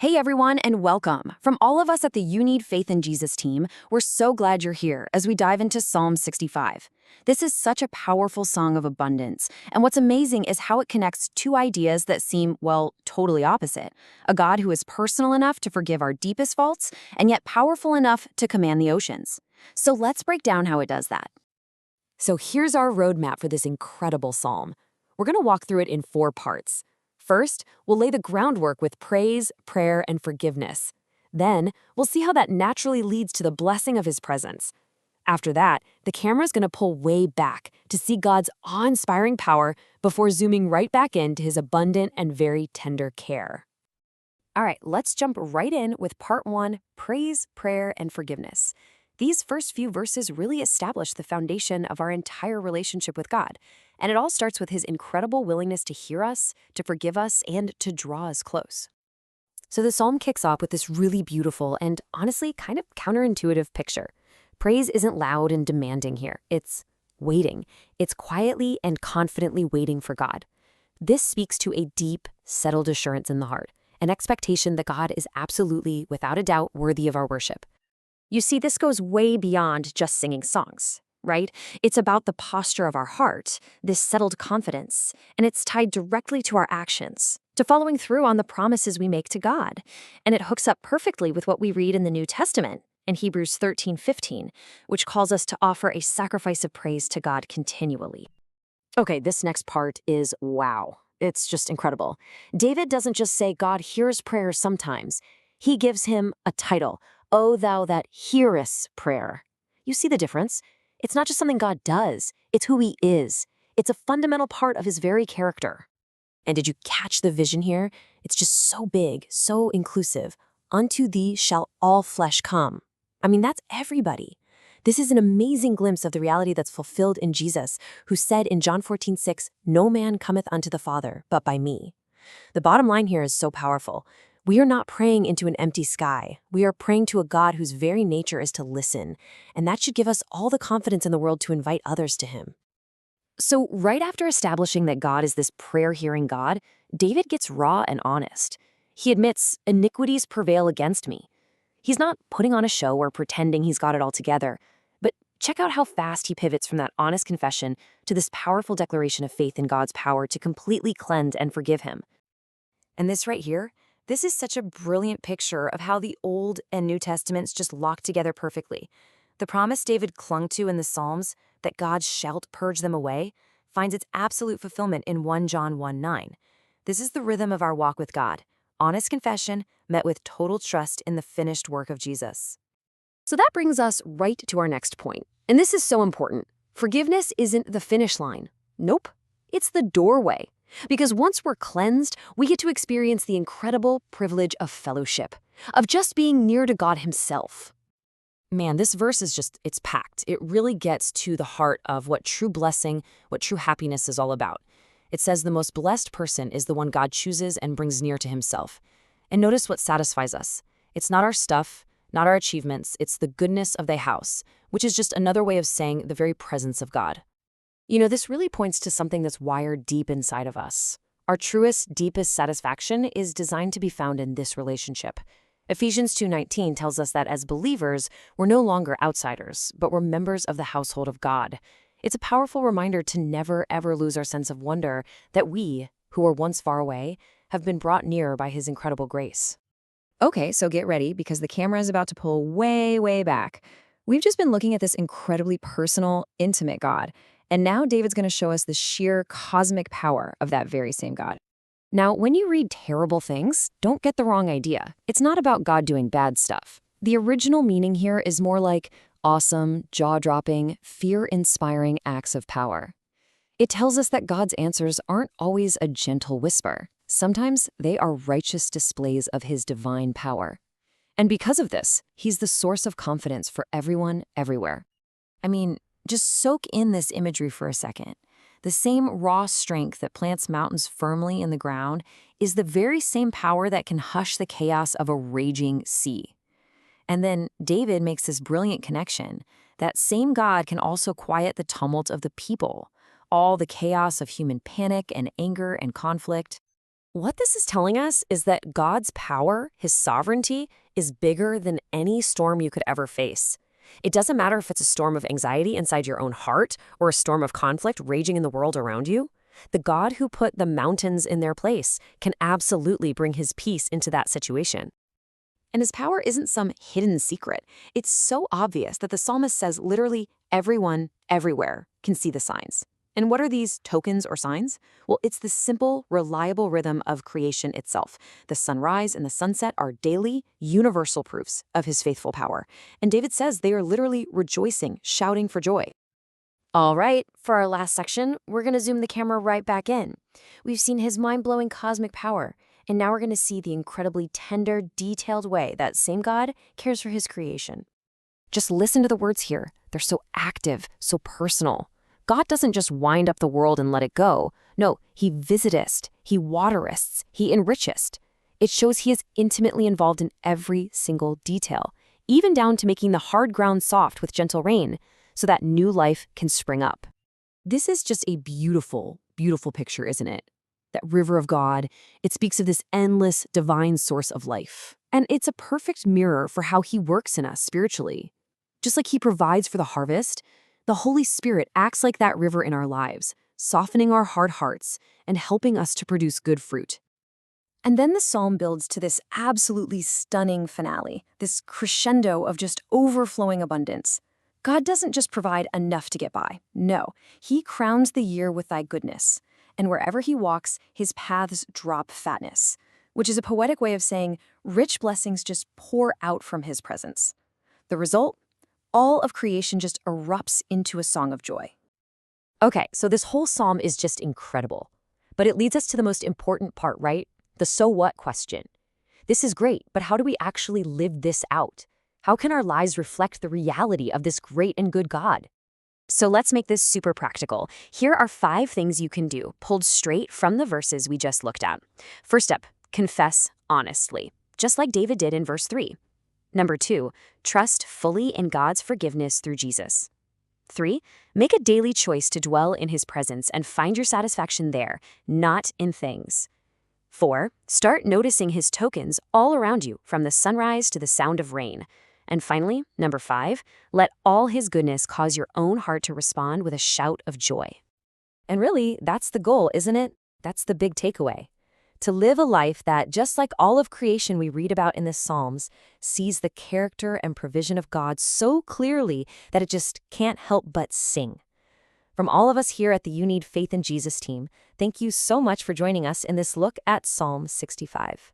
Hey everyone, and welcome. From all of us at the You Need Faith in Jesus team, we're so glad you're here as we dive into Psalm 65. This is such a powerful song of abundance, and what's amazing is how it connects two ideas that seem, well, totally opposite. A God who is personal enough to forgive our deepest faults, and yet powerful enough to command the oceans. So let's break down how it does that. So here's our roadmap for this incredible psalm. We're going to walk through it in 4 parts. First, we'll lay the groundwork with praise, prayer, and forgiveness. Then, we'll see how that naturally leads to the blessing of his presence. After that, the camera's going to pull way back to see God's awe-inspiring power before zooming right back into his abundant and very tender care. All right, let's jump right in with part 1, praise, prayer, and forgiveness. These first few verses really establish the foundation of our entire relationship with God, and it all starts with his incredible willingness to hear us, to forgive us, and to draw us close. So the psalm kicks off with this really beautiful and honestly kind of counterintuitive picture. Praise isn't loud and demanding here. It's waiting. It's quietly and confidently waiting for God. This speaks to a deep, settled assurance in the heart, an expectation that God is absolutely, without a doubt, worthy of our worship. You see, this goes way beyond just singing songs, right? It's about the posture of our heart, this settled confidence, and it's tied directly to our actions, to following through on the promises we make to God. And it hooks up perfectly with what we read in the New Testament, in Hebrews 13:15, which calls us to offer a sacrifice of praise to God continually. Okay, this next part is wow. It's just incredible. David doesn't just say God hears prayer sometimes. He gives him a title, O thou that hearest prayer. You see the difference? It's not just something God does, it's who he is. It's a fundamental part of his very character. And did you catch the vision here? It's just so big, so inclusive. Unto thee shall all flesh come. I mean, that's everybody. This is an amazing glimpse of the reality that's fulfilled in Jesus, who said in John 14:6, no man cometh unto the Father, but by me. The bottom line here is so powerful. We are not praying into an empty sky. We are praying to a God whose very nature is to listen, and that should give us all the confidence in the world to invite others to him. So right after establishing that God is this prayer-hearing God, David gets raw and honest. He admits, iniquities prevail against me. He's not putting on a show or pretending he's got it all together, but check out how fast he pivots from that honest confession to this powerful declaration of faith in God's power to completely cleanse and forgive him. And this right here, this is such a brilliant picture of how the Old and New Testaments just lock together perfectly. The promise David clung to in the Psalms, that God shalt purge them away, finds its absolute fulfillment in 1 John 1:9. This is the rhythm of our walk with God. Honest confession met with total trust in the finished work of Jesus. So that brings us right to our next point. And this is so important. Forgiveness isn't the finish line. Nope. It's the doorway. Because once we're cleansed, we get to experience the incredible privilege of fellowship, of just being near to God himself. Man, this verse is it's packed. It really gets to the heart of what true blessing, what true happiness is all about. It says the most blessed person is the one God chooses and brings near to himself. And notice what satisfies us. It's not our stuff, not our achievements, it's the goodness of thy house, which is just another way of saying the very presence of God. You know, this really points to something that's wired deep inside of us. Our truest, deepest satisfaction is designed to be found in this relationship. Ephesians 2:19 tells us that as believers, we're no longer outsiders, but we're members of the household of God. It's a powerful reminder to never, ever lose our sense of wonder that we, who were once far away, have been brought near by his incredible grace. Okay, so get ready because the camera is about to pull way, way back. We've just been looking at this incredibly personal, intimate God. And now David's going to show us the sheer cosmic power of that very same God. Now, when you read terrible things, don't get the wrong idea. It's not about God doing bad stuff. The original meaning here is more like awesome, jaw-dropping, fear-inspiring acts of power. It tells us that God's answers aren't always a gentle whisper. Sometimes they are righteous displays of his divine power. And because of this, he's the source of confidence for everyone, everywhere. I mean, just soak in this imagery for a second. The same raw strength that plants mountains firmly in the ground is the very same power that can hush the chaos of a raging sea. And then David makes this brilliant connection. That same God can also quiet the tumult of the people, all the chaos of human panic and anger and conflict. What this is telling us is that God's power, his sovereignty, is bigger than any storm you could ever face. It doesn't matter if it's a storm of anxiety inside your own heart or a storm of conflict raging in the world around you. The God who put the mountains in their place can absolutely bring his peace into that situation. And his power isn't some hidden secret. It's so obvious that the psalmist says literally everyone, everywhere, can see the signs. And what are these tokens or signs? Well, it's the simple, reliable rhythm of creation itself. The sunrise and the sunset are daily, universal proofs of his faithful power. And David says they are literally rejoicing, shouting for joy. All right, for our last section, we're going to zoom the camera right back in. We've seen his mind-blowing cosmic power, and now we're going to see the incredibly tender, detailed way that same God cares for his creation. Just listen to the words here. They're so active, so personal. God doesn't just wind up the world and let it go. No, he visitest, he waterests, he enrichest. It shows he is intimately involved in every single detail, even down to making the hard ground soft with gentle rain, so that new life can spring up. This is just a beautiful, beautiful picture, isn't it? That river of God, it speaks of this endless, divine source of life. And it's a perfect mirror for how he works in us spiritually. Just like he provides for the harvest, the Holy Spirit acts like that river in our lives, softening our hard hearts and helping us to produce good fruit. And then the psalm builds to this absolutely stunning finale, this crescendo of just overflowing abundance. God doesn't just provide enough to get by. No, he crowns the year with thy goodness. And wherever he walks, his paths drop fatness, which is a poetic way of saying rich blessings just pour out from his presence. The result? All of creation just erupts into a song of joy. Okay, so this whole psalm is just incredible. But it leads us to the most important part, right? The so what question. This is great, but how do we actually live this out? How can our lives reflect the reality of this great and good God? So let's make this super practical. Here are 5 things you can do, pulled straight from the verses we just looked at. First up, confess honestly, just like David did in verse 3. Number 2, trust fully in God's forgiveness through Jesus. 3, make a daily choice to dwell in his presence and find your satisfaction there, not in things. 4, start noticing his tokens all around you, from the sunrise to the sound of rain. And finally, number 5, let all his goodness cause your own heart to respond with a shout of joy. And really, that's the goal, isn't it? That's the big takeaway. To live a life that, just like all of creation we read about in the Psalms, sees the character and provision of God so clearly that it just can't help but sing. From all of us here at the You Need Faith in Jesus team, thank you so much for joining us in this look at Psalm 65.